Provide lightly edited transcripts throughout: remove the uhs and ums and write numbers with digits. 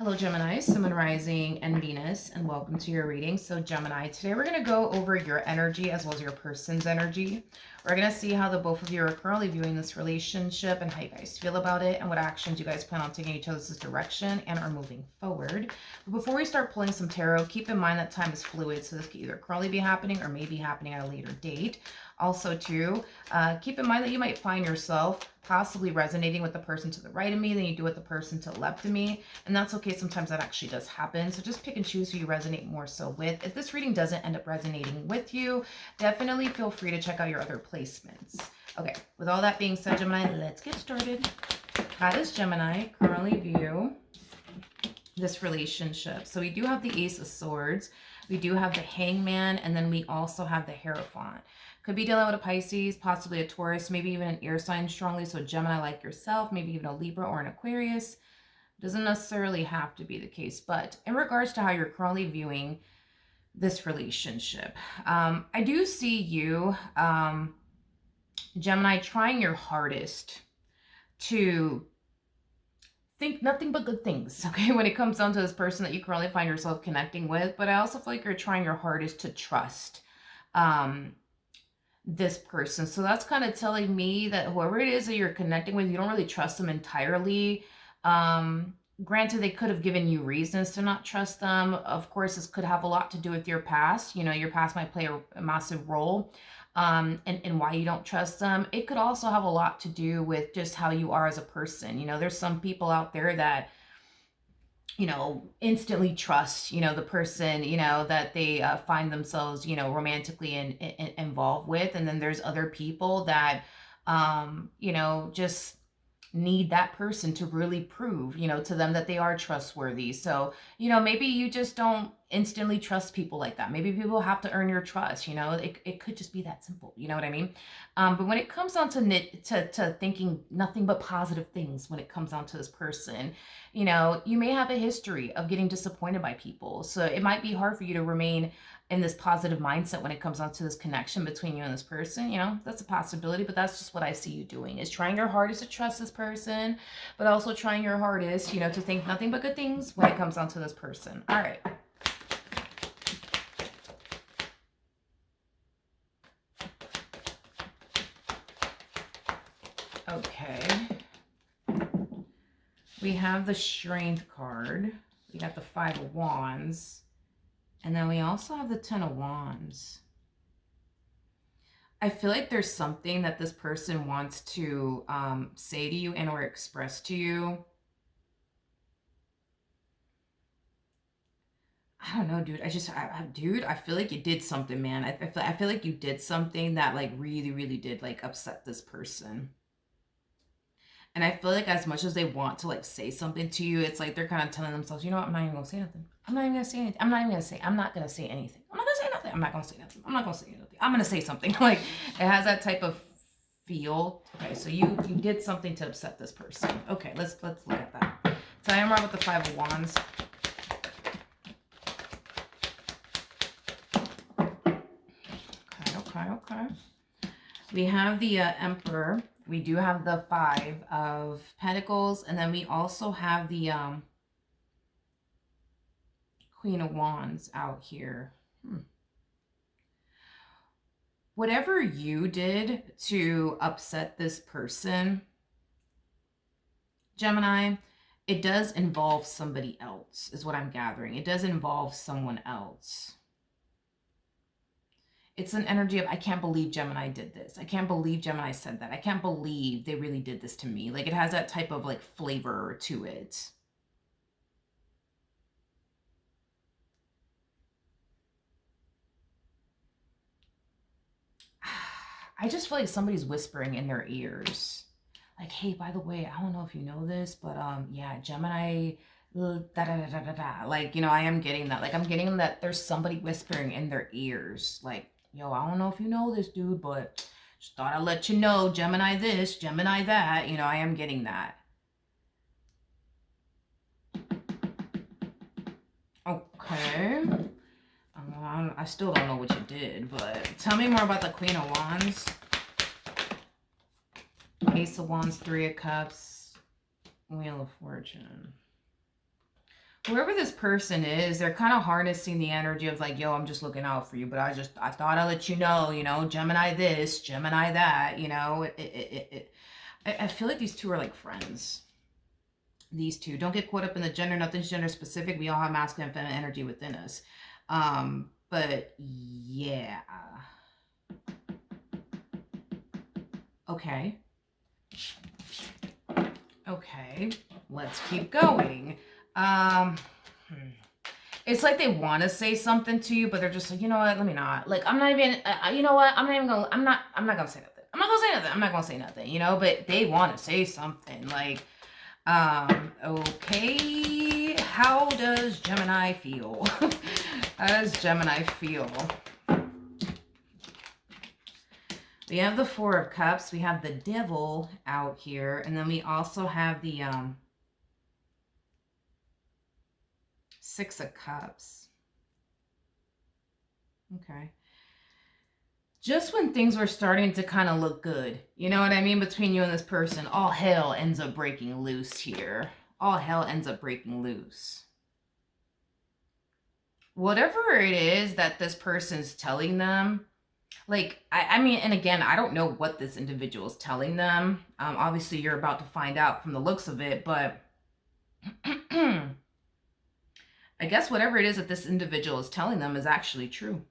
Hello Gemini, Sun, Moon, Rising, and Venus, and welcome to your reading. So Gemini, today we're going to go over your energy as well as your person's energy. We're going to see how the both of you are currently viewing this relationship and how you guys feel about it and what actions you guys plan on taking each other's direction and are moving forward. But before we start pulling some tarot, keep in mind that time is fluid, so this could either currently be happening or may be happening at a later date. Also, too, keep in mind that you might find yourself possibly resonating with the person to the right of me than you do with the person to the left of me. And that's okay. Sometimes that actually does happen. So just pick and choose who you resonate more so with. If this reading doesn't end up resonating with you, definitely feel free to check out your other placements. Okay, with all that being said, Gemini, let's get started. How does Gemini currently view this relationship? So we do have the Ace of Swords. We do have the Hangman, and then we also have the Hierophant. Could be dealing with a Pisces, possibly a Taurus, maybe even an air sign strongly. So Gemini like yourself, maybe even a Libra or an Aquarius. Doesn't necessarily have to be the case. But in regards to how you're currently viewing this relationship, I do see you, Gemini, trying your hardest to think nothing but good things, okay, when it comes down to this person that you currently find yourself connecting with. But I also feel like you're trying your hardest to trust this person. So that's kind of telling me that whoever it is that you're connecting with, you don't really trust them entirely. Granted, they could have given you reasons to not trust them. Of course, this could have a lot to do with your past. You know, your past might play a massive role and why you don't trust them. It could also have a lot to do with just how you are as a person. You know, there's some people out there that, you know, instantly trust, you know, the person, you know, that they find themselves, you know, romantically involved with. And then there's other people that, you know, just need that person to really prove, you know, to them that they are trustworthy. So, you know, maybe you just don't instantly trust people like that. Maybe people have to earn your trust, you know, it could just be that simple. You know what I mean? But when it comes down to thinking nothing but positive things, when it comes down to this person, you know, you may have a history of getting disappointed by people. So it might be hard for you to remain in this positive mindset when it comes down to this connection between you and this person. You know, that's a possibility, but that's just what I see you doing, is trying your hardest to trust this person, but also trying your hardest, you know, to think nothing but good things when it comes down to this person. All right. Okay. We have the Strength card. We got the Five of Wands. And then we also have the Ten of Wands. I feel like there's something that this person wants to say to you and or express to you. I don't know, dude. Dude, I feel like you did something, man. I feel like you did something that like really did like upset this person. And I feel like as much as they want to like say something to you, it's like they're kind of telling themselves, you know what, I'm not even gonna say nothing. I'm not even gonna say anything. I'm not gonna say anything. I'm not gonna say nothing. I'm not gonna say nothing. I'm gonna say something. Like, it has that type of feel. Okay, so you did something to upset this person. Okay, let's look at that. So I am right with the Five of Wands. Okay. We have the Emperor. We do have the Five of Pentacles, and then we also have the Queen of Wands out here. Whatever you did to upset this person, Gemini, it does involve somebody else, is what I'm gathering. It does involve someone else. It's an energy of, I can't believe Gemini did this. I can't believe Gemini said that. I can't believe they really did this to me. Like, it has that type of like flavor to it. I just feel like somebody's whispering in their ears. Like, hey, by the way, I don't know if you know this, but yeah, Gemini, like, you know, I am getting that. Like, I'm getting that there's somebody whispering in their ears. Like, yo, I don't know if you know this, dude, but just thought I'd let you know, Gemini this, Gemini that. You know, I am getting that. Okay. I still don't know what you did, but tell me more about the Queen of Wands. Ace of Wands, Three of Cups, Wheel of Fortune. Whoever this person is, they're kind of harnessing the energy of like, yo, I'm just looking out for you, but I thought I'd let you know, Gemini this, Gemini that, I feel like these two are like friends. These two. Don't get caught up in the gender. Nothing's gender specific. We all have masculine and feminine energy within us. But yeah. Okay. Okay. Let's keep going. It's like they want to say something to you, but they're just like, you know what? Let me not. Like, I'm not even. You know what? I'm not even gonna. I'm not gonna say nothing. I'm not gonna say nothing. I'm not gonna say nothing. But they want to say something. Like, okay. How does Gemini feel? How does Gemini feel? We have the Four of Cups. We have the Devil out here, and then we also have the Six of Cups. Okay. Just when things were starting to kind of look good, you know what I mean, between you and this person, all hell ends up breaking loose here. All hell ends up breaking loose. Whatever it is that this person's telling them, like, I mean, and again, I don't know what this individual is telling them. Obviously, you're about to find out from the looks of it, but I guess whatever it is that this individual is telling them is actually true.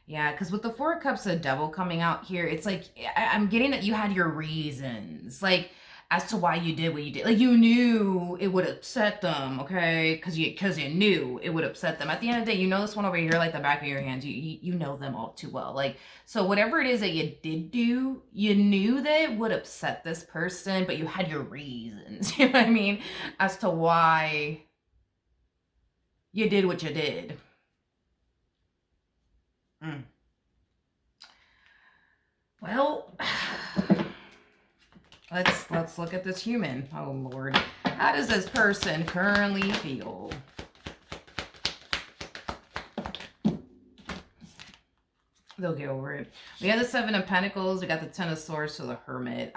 Yeah, because with the Four of Cups of Devil coming out here, it's like I'm getting that you had your reasons, like as to why you did what you did. Like you knew it would upset them, okay? Because you knew it would upset them. At the end of the day, you know this one over here like the back of your hands. You know them all too well. Like so, whatever it is that you did do, you knew that it would upset this person, but you had your reasons. You know what I mean, as to why you did what you did. Well, let's look at this human. Oh Lord, how does this person currently feel? They'll get over it. We have the Seven of Pentacles. We got the Ten of Swords, so the Hermit.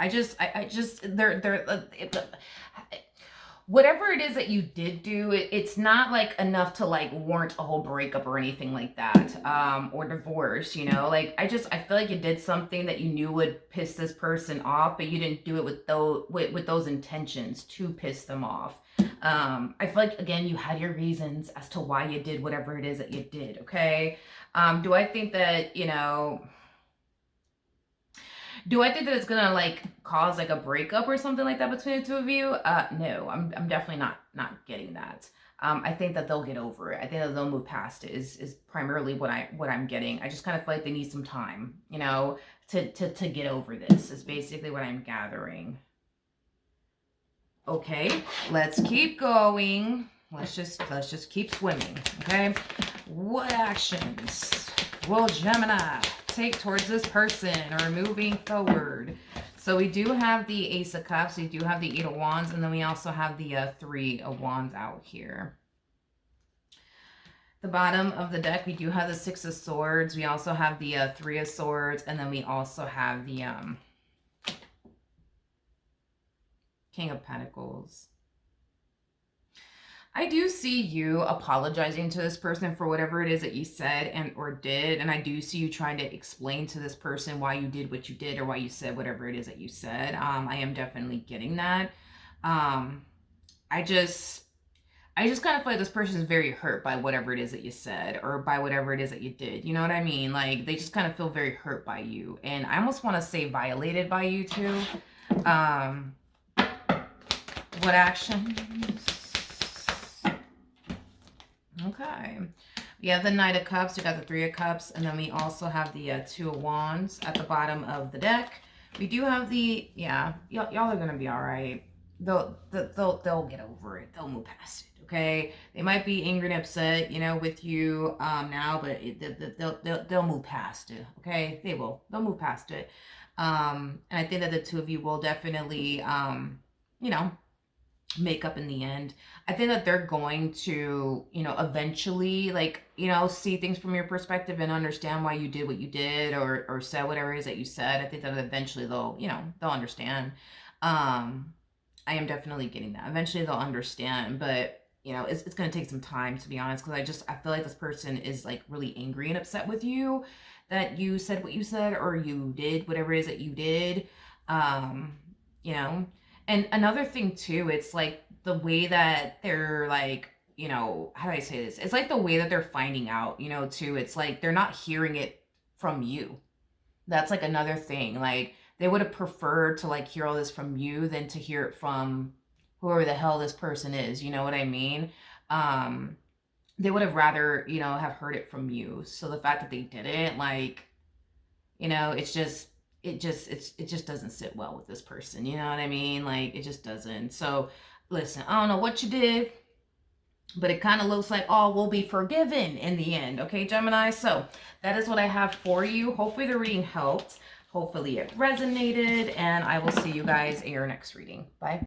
Whatever it is that you did do, it's not like enough to like warrant a whole breakup or anything like that, or divorce. Like I feel like you did something that you knew would piss this person off, but you didn't do it with those intentions to piss them off. I feel like again you had your reasons as to why you did whatever it is that you did. Okay, do I think that Do I think that it's gonna like cause like a breakup or something like that between the two of you? No, I'm definitely not getting that. I think that they'll get over it. I think that they'll move past it. Is primarily what I'm getting. I just kind of feel like they need some time, to get over this. Is basically what I'm gathering. Okay, let's keep going. Let's just keep swimming. Okay, what actions will Gemini take towards this person or moving forward? So we do have the Ace of Cups, we do have the Eight of Wands, and then we also have the Three of Wands out here. The bottom of the deck, we do have the Six of Swords, we also have the Three of Swords, and then we also have the King of Pentacles. I do see you apologizing to this person for whatever it is that you said and or did. And I do see you trying to explain to this person why you did what you did or why you said whatever it is that you said. I am definitely getting that. I just kind of feel like this person is very hurt by whatever it is that you said or by whatever it is that you did. You know what I mean? Like they just kind of feel very hurt by you. And I almost want to say violated by you too. What actions? Okay. We have the Knight of Cups, we got the Three of Cups, and then we also have the Two of Wands at the bottom of the deck. We do have the, y'all are going to be all right. They'll get over it. They'll move past it, okay? They might be angry and upset, with you now, but they'll move past it, okay? They will. They'll move past it. And I think that the two of you will definitely, make up in the end. I think that they're going to, eventually see things from your perspective and understand why you did what you did or said whatever it is that you said. I think that eventually they'll understand. I am definitely getting that. Eventually they'll understand, but you know, it's going to take some time, to be honest, because I feel like this person is like really angry and upset with you that you said what you said, or you did whatever it is that you did. Um, you know, and another thing too, it's like the way that they're like, you know, how do I say this? It's like the way that they're finding out, you know, too. It's like they're not hearing it from you. That's like another thing. Like they would have preferred to like hear all this from you than to hear it from whoever the hell this person is. You know what I mean? Um, they would have rather, you know, have heard it from you. So the fact that they didn't, like, you know, it just doesn't sit well with this person. You know what I mean? Like it just doesn't. So listen, I don't know what you did, but it kind of looks like all will be forgiven in the end. Okay, Gemini? So that is what I have for you. Hopefully the reading helped. Hopefully it resonated, and I will see you guys in your next reading. Bye.